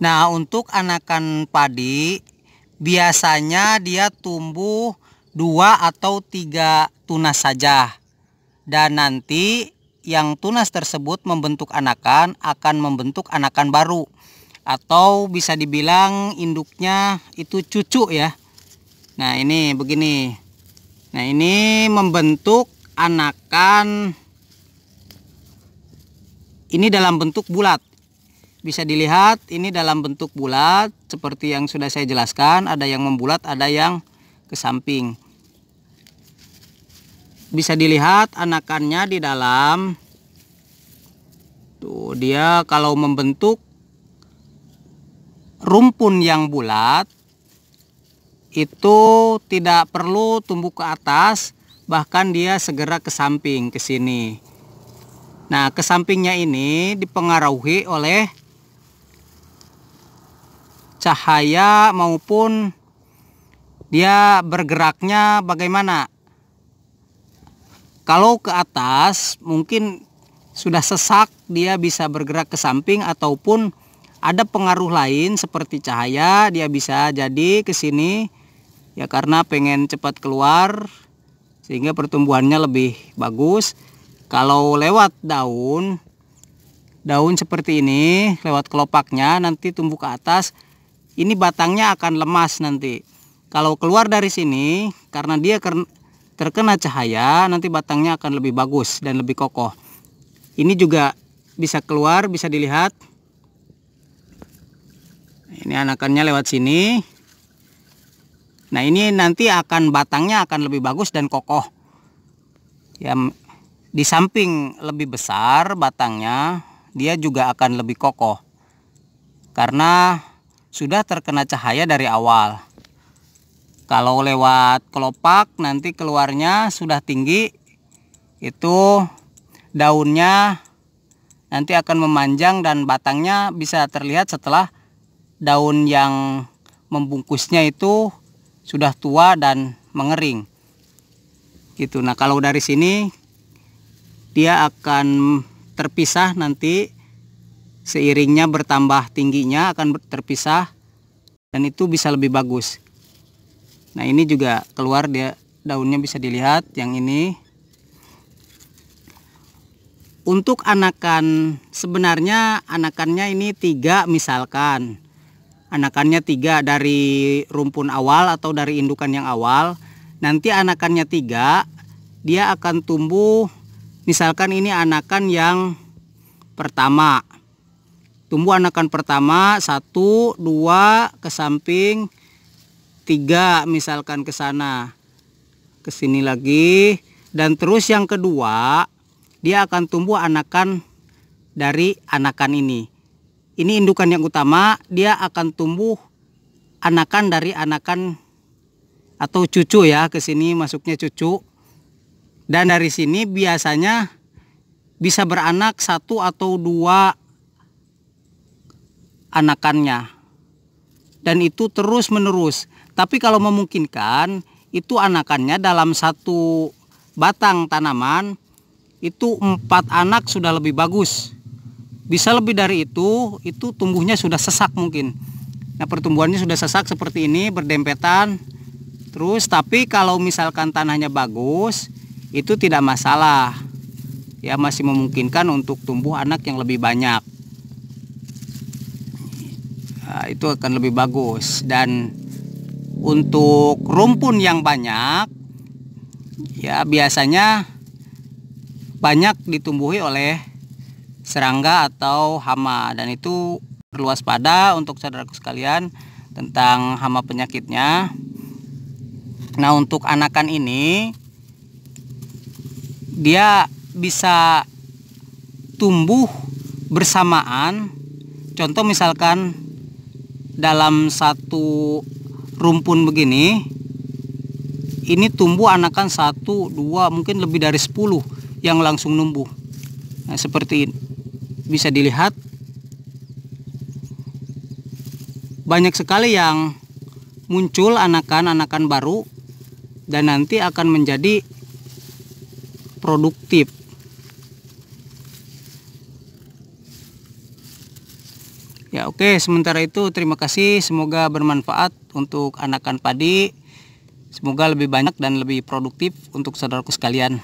Nah, untuk anakan padi biasanya dia tumbuh 2 atau 3 tunas saja. Dan nanti yang tunas tersebut membentuk anakan akan membentuk anakan baru. Atau bisa dibilang induknya itu cucu ya. Nah, ini begini. Nah, ini membentuk anakan ini dalam bentuk bulat. Bisa dilihat ini dalam bentuk bulat seperti yang sudah saya jelaskan, ada yang membulat, ada yang ke samping. Bisa dilihat anakannya di dalam. Tuh, dia kalau membentuk rumpun yang bulat itu tidak perlu tumbuh ke atas, bahkan dia segera ke samping ke sini. Nah, ke sampingnya ini dipengaruhi oleh cahaya maupun dia bergeraknya bagaimana. Kalau ke atas mungkin sudah sesak, dia bisa bergerak ke samping, ataupun ada pengaruh lain seperti cahaya, dia bisa jadi ke sini ya karena pengen cepat keluar sehingga pertumbuhannya lebih bagus. Kalau lewat daun seperti ini, lewat kelopaknya nanti tumbuh ke atas, ini batangnya akan lemas nanti. Kalau keluar dari sini karena dia terkena cahaya, nanti batangnya akan lebih bagus dan lebih kokoh. Ini juga bisa keluar, bisa dilihat. Ini anakannya lewat sini. Nah, ini nanti batangnya akan lebih bagus dan kokoh. Ya, di samping lebih besar batangnya, dia juga akan lebih kokoh karena sudah terkena cahaya dari awal. Kalau lewat kelopak nanti keluarnya sudah tinggi, itu daunnya nanti akan memanjang dan batangnya bisa terlihat setelah daun yang membungkusnya itu sudah tua dan mengering gitu. Nah, kalau dari sini dia akan terpisah nanti, seiringnya bertambah tingginya akan terpisah dan itu bisa lebih bagus. Nah, ini juga keluar, dia daunnya bisa dilihat yang ini. Untuk anakan, sebenarnya anakannya ini 3, misalkan anakannya 3 dari rumpun awal atau dari indukan yang awal. Nanti anakannya 3, dia akan tumbuh. Misalkan ini anakan yang pertama, tumbuh anakan pertama 1, 2 ke samping, 3 misalkan ke sana, ke sini lagi, dan terus yang kedua dia akan tumbuh anakan dari anakan ini. Ini indukan yang utama, dia akan tumbuh anakan dari anakan atau cucu ya, ke sini masuknya cucu. Dan dari sini biasanya bisa beranak 1 atau 2 anakannya. Dan itu terus menerus. Tapi kalau memungkinkan, itu anakannya dalam 1 batang tanaman itu 4 anak sudah lebih bagus. Bisa lebih dari itu tumbuhnya sudah sesak mungkin. Nah, pertumbuhannya sudah sesak seperti ini, berdempetan. Terus, tapi kalau misalkan tanahnya bagus, itu tidak masalah. Ya, masih memungkinkan untuk tumbuh anak yang lebih banyak. Nah, itu akan lebih bagus. Dan untuk rumpun yang banyak, ya biasanya banyak ditumbuhi oleh serangga atau hama, dan itu perlu waspada untuk saudaraku sekalian tentang hama penyakitnya. Nah, untuk anakan ini dia bisa tumbuh bersamaan. Contoh misalkan dalam 1 rumpun begini, ini tumbuh anakan 1, 2, mungkin lebih dari 10 yang langsung numbuh. Nah, seperti ini bisa dilihat banyak sekali yang muncul anakan-anakan baru dan nanti akan menjadi produktif. Ya oke, sementara itu terima kasih, semoga bermanfaat untuk anakan padi. Semoga lebih banyak dan lebih produktif untuk saudaraku sekalian.